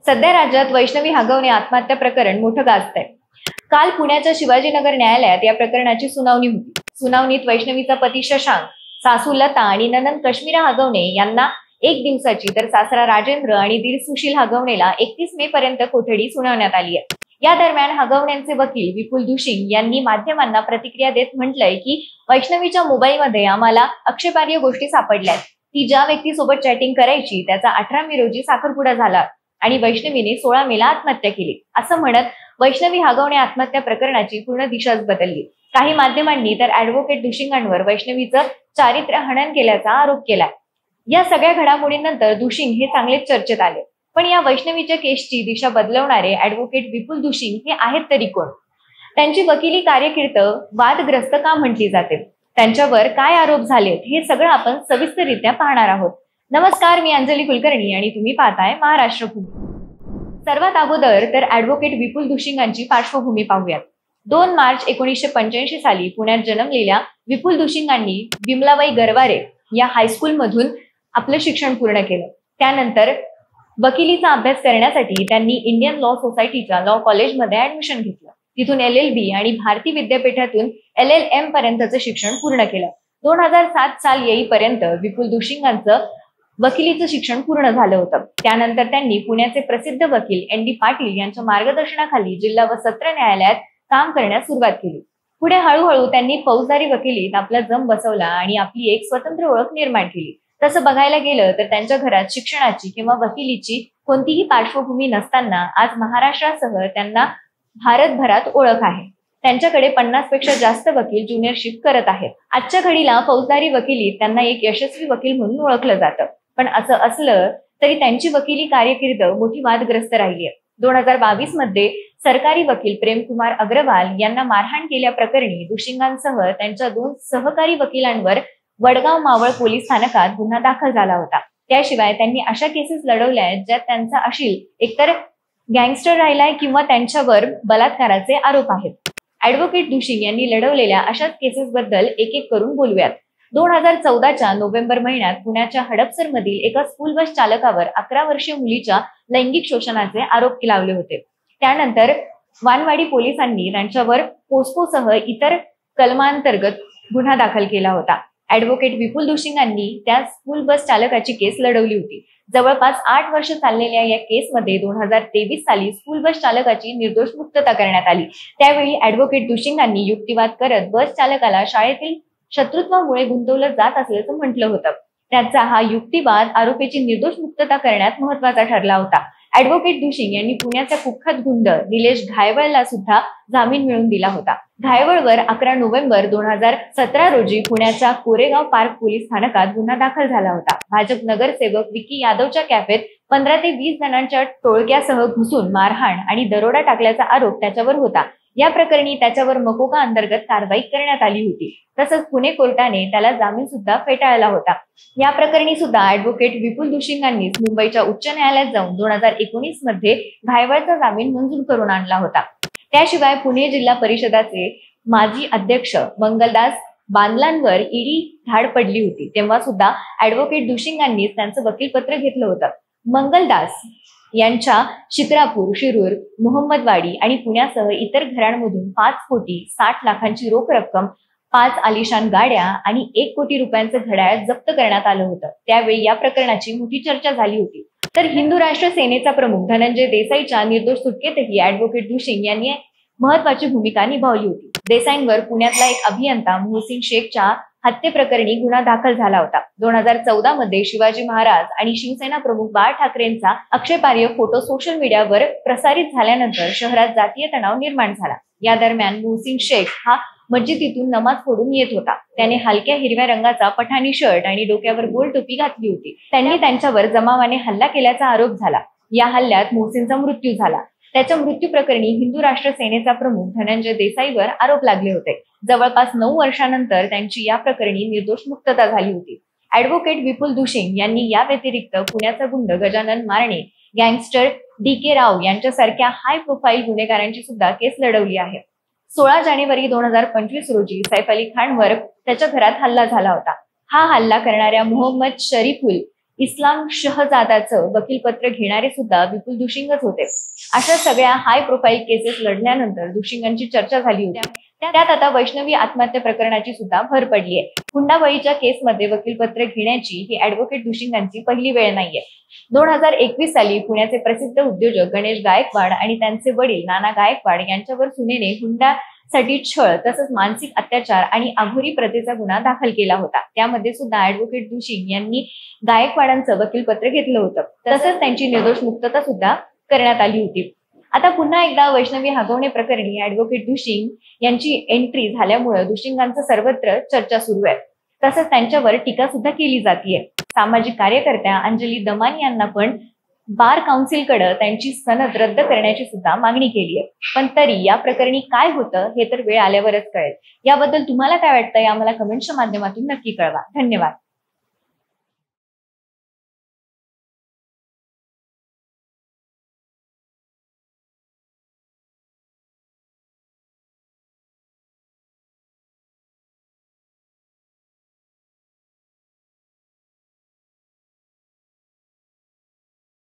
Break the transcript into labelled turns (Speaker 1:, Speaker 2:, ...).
Speaker 1: सध्या राज्यात वैष्णवी हगवणे आत्महत्या प्रकरण मोठं गाजतंय। काल पुण्याच्या शिवाजीनगर न्यायालयात या प्रकरणाची सुनावणी होती। सुनावणीत वैष्णवीचा पती शशांक, सासू लता आणि नणंद कश्मीरा हगवणे यांना 1 दिवसाची तर सासरा राजेंद्र आणि दीर सुशील हगवणेला 31 मे पर्यंत कोठडी सुनावण्यात आली आहे। या दरम्यान हगवण्यांचे वकील विपुल दुशिंग यांनी माध्यमांना प्रतिक्रिया देत म्हटलंय की वैष्णवीच्या मोबाईलमध्ये आम्हाला आक्षेपार्ह गोष्टी सापडल्यात। ती ज्या व्यक्तीसोबत चॅटिंग करायची त्याचा 18 मे रोजी साखरपुडा झाला आणि वैष्णवीने 16 मेला आत्महत्या केली, असं म्हणत वैष्णवी हगवणे आत्महत्या प्रकरणाची पूर्ण दिशाच बदलली। काही माध्यमांनी तर ॲडव्होकेट दुशिंगांवर वैष्णवीचं चारित्र्य हनन केल्याचा आरोप केलाय। या सगळ्या घडामोडींनंतर दुशिंग हे चांगलेच चर्चेत आले। पण या वैष्णवीच्या केसची दिशा बदलवणारे ॲडव्होकेट विपुल दुशिंग हे आहेत तरी कोण? त्यांची वकिली कारकीर्द वादग्रस्त का म्हटली जाते? त्यांच्यावर काय आरोप झालेत हे सगळं आपण सविस्तररित्या पाहणार आहोत। नमस्कार, मी अंजली कुलकर्णी आणि तुम्ही पाहताय महाराष्ट्र भूमी। सर्वात अगोदर तर ॲडव्होकेट विपुल दुशिंगांची पार्श्वभूमी पाहूयात। 2 मार्च 1985 साली पुण्यात जन्मलेल्या विपुल दुशिंगांनी विमलाबाई गरवारे या हायस्कूलमधून आपलं शिक्षण पूर्ण केलं। त्यानंतर वकिलीचा अभ्यास करण्यासाठी त्यांनी इंडियन लॉ सोसायटीच्या लॉ कॉलेजमध्ये ऍडमिशन घेतलं। तिथून LLB आणि भारती विद्यापीठातून LLM पर्यंतचं शिक्षण पूर्ण केलं। 2007 साल येईपर्यंत विपुल दुशिंगांचं वकिलीचं शिक्षण पूर्ण झालं होतं। त्यानंतर त्यांनी पुण्याचे प्रसिद्ध वकील ND पाटील यांच्या मार्गदर्शनाखाली जिल्हा व सत्र न्यायालयात काम करण्यास सुरुवात केली। पुढे हळूहळू त्यांनी फौजदारी वकिलीत आपला जम बसवला आणि आपली एक स्वतंत्र ओळख निर्माण केली। तसं बघायला गेलं तर त्यांच्या घरात शिक्षणाची किंवा वकिलीची कोणतीही पार्श्वभूमी नसताना आज महाराष्ट्रासह त्यांना भारतभरात ओळख आहे। त्यांच्याकडे 50 पेक्षा जास्त वकील ज्युनियरशिप करत आहेत। आजच्या घडीला फौजदारी वकिलीत त्यांना एक यशस्वी वकील म्हणून ओळखलं जातं। पण असं असलं तरी त्यांची वकिली कारकीर्द मोठी वादग्रस्त राहिली आहे। 2022 मध्ये सरकारी वकील प्रेमकुमार अग्रवाल यांना मारहाण केल्याप्रकरणी दुशिंगांसह त्यांच्या 2 सहकारी वकिलांवर वडगाव मावळ पोलीस स्थानकात गुन्हा दाखल झाला होता। त्याशिवाय त्यांनी अशा केसेस लढवल्या आहेत ज्यात त्यांचा अशील एकतर गँगस्टर राहिलाय किंवा त्यांच्यावर बलात्काराचे आरोप आहेत। ॲडव्होकेट दुशिंग यांनी लढवलेल्या अशाच केसेस बद्दल एक एक करून बोलूयात। 2014च्या नोव्हेंबर महिन्यात पुण्याच्या हडपसर मधील एका स्कूल बस चालकावर 11 वर्षीय मुलीच्या लैंगिक शोषणाचे आरोप लावले होते। त्यानंतर वानवाडी पोलिसांनी त्यांच्यावर पोस्कोसह इतर कलमांतर्गत गुन्हा दाखल केला होता। ॲडव्होकेट विपुल दुशिंगांनी त्या स्कूल बस चालकाची केस लढवली होती। जवळपास 8 वर्ष चाललेल्या या केसमध्ये 2023 साली स्कूल बस चालकाची निर्दोष मुक्तता करण्यात आली। त्यावेळी ॲडव्होकेट दुशिंगांनी युक्तिवाद करत बस चालकाला शाळेतील शत्रुत्वामुळे गुंतवलं जात असल्याचं म्हटलं होतं। त्याचा हा युक्तिवाद आरोपीची निर्दोष मुक्तता करण्यात महत्वाचा ठरला होता। ॲडव्होकेट दुशिंग यांनी पुण्याचा कुख्यात गुंड निलेश घायवळला सुद्धा जामीन मिळवून दिला होता। घायवळवर 11 नोव्हेंबर 2017 रोजी पुण्याच्या कोरेगाव पार्क पोलीस स्थानकात गुन्हा दाखल झाला होता। भाजप नगरसेवक विकी यादवच्या कॅफेत 15 ते 20 जणांच्या टोळक्यासह घुसून मारहाण आणि दरोडा टाकल्याचा आरोप त्याच्यावर होता। या प्रकरणी त्याच्यावर मकोका अंतर्गत कारवाई करण्यात आली होती। तसंच पुणे कोर्टाने त्याला जामीन सुद्धा फेटाळला होता। या प्रकरणी सुद्धा ॲडव्होकेट विपुल दुशिंगांनीच मुंबईच्या उच्च न्यायालयात जाऊन 2019 मध्ये घायवळचा जामीन मंजूर करून आणला होता। त्याशिवाय पुणे जिल्हा परिषदाचे माजी अध्यक्ष मंगलदास बांदलांवर ईडी धाड पडली होती, तेव्हा सुद्धा ॲडव्होकेट दुशिंगांनीच त्यांचं वकीलपत्र घेतलं होतं। मंगलदास यांच्या शिक्रापूर, शिरूर, मोहम्मदवाडी आणि पुण्यासह इतर घरांमधून 5 कोटी 60 लाखांची रोख रक्कम, 5 आलिशान गाड्या आणि 1 कोटी रुपयांचं घड्याळ जप्त करण्यात आलं होतं। त्यावेळी या प्रकरणाची मोठी चर्चा झाली होती। तर हिंदू राष्ट्र सेनेचा प्रमुख धनंजय देसाईच्या निर्दोष सुटकेतही ॲडव्होकेट दुशिंग यांनी महत्वाची भूमिका निभावली होती। देसाईंवर पुण्यातला एक अभियंता मोहसिन शेखच्या हत्येप्रकरणी गुन्हा दाखल झाला होता। 2014 मध्ये शिवाजी महाराज आणि शिवसेना प्रमुख बाळ ठाकरेंचा आक्षेपार्ह फोटो सोशल मीडियावर प्रसारित झाल्यानंतर शहरात जातीय तणाव निर्माण झाला। या दरम्यान मोहसिन शेख हा मस्जिदीतून नमाज पढून येत होता। त्याने हलक्या हिरव्या रंगाचा पठाणी शर्ट आणि डोक्यावर गोल टोपी घातली होती। त्यांनी त्यांच्यावर जमावाने हल्ला केल्याचा आरोप झाला। या हल्ल्यात मोहसिनचा मृत्यू झाला। त्याच्या मृत्यू प्रकरणी हिंदू राष्ट्र सेनेचा प्रमुख धनंजय देसाईवर आरोप लागले होते। जवळपास 9 वर्षांनंतर त्यांची या प्रकरणी निर्दोष मुक्तता झाली होती। ॲडव्होकेट विपुल दुशिंग यांनी या व्यतिरिक्त पुण्याचा गुंड गजानन मारणे, गँगस्टर DK राव यांच्यासारख्या हाय प्रोफाईल गुन्हेगारांची सुद्धा केस लढवली आहे। 16 जानेवारी 2025 रोजी सैफ अली खानवर त्याच्या घरात हल्ला झाला होता। हा हल्ला करणाऱ्या मोहम्मद शरीफुल इस्लाम शहजादाचं वकीलपत्र घेणारे सुद्धा विपुल दुशिंगच होते. अशा सगळ्या हाय प्रोफाईल केसेस लढल्यानंतर दुशिंगांची चर्चा झाली होती. त्यात आता वैष्णवी आत्महत्या प्रकरणाची सुद्धा भर पडली आहे. हुंडाबळीच्या केसमध्ये वकीलपत्र घेण्याची ही ॲडव्होकेट दुशिंगांची पहिली वेळ नाहीये. 2021 साली पुण्याचे प्रसिद्ध उद्योजक गणेश गायकवाड आणि त्यांचे वडील नाना गायकवाड यांच्यावर सुनेने हुंडासाठी छळ तसंच मानसिक अत्याचार आणि अघोरी प्रथेचा गुन्हा दाखल केला होता. त्यामध्ये सुद्धा ॲडव्होकेट दुशिंग यांनी गायकवाडांचं वकीलपत्र घेतलं होतं. तसंच त्यांची निर्दोष मुक्तता सुद्धा करण्यात आली होती. आता पुन्हा एकदा वैष्णवी हगवणे प्रकरणी ॲडव्होकेट दुशिंग यांची एंट्री झाल्यामुळे दुशिंगांचं सर्वत्र चर्चा सुरू आहे. तसंच त्यांच्यावर टीका सुद्धा केली जातीये. सामाजिक कार्यकर्त्या अंजली दमानी यांना पण बार काउन्सिलकडे त्यांची सनद रद्द करण्याची सुद्धा मागणी केली आहे. पण तरी या प्रकरणी काय होतं हे तर वेळ आल्यावरच कळेल. याबद्दल तुम्हाला काय वाटतंय आम्हाला कमेंटच्या माध्यमातून नक्की कळवा. धन्यवाद.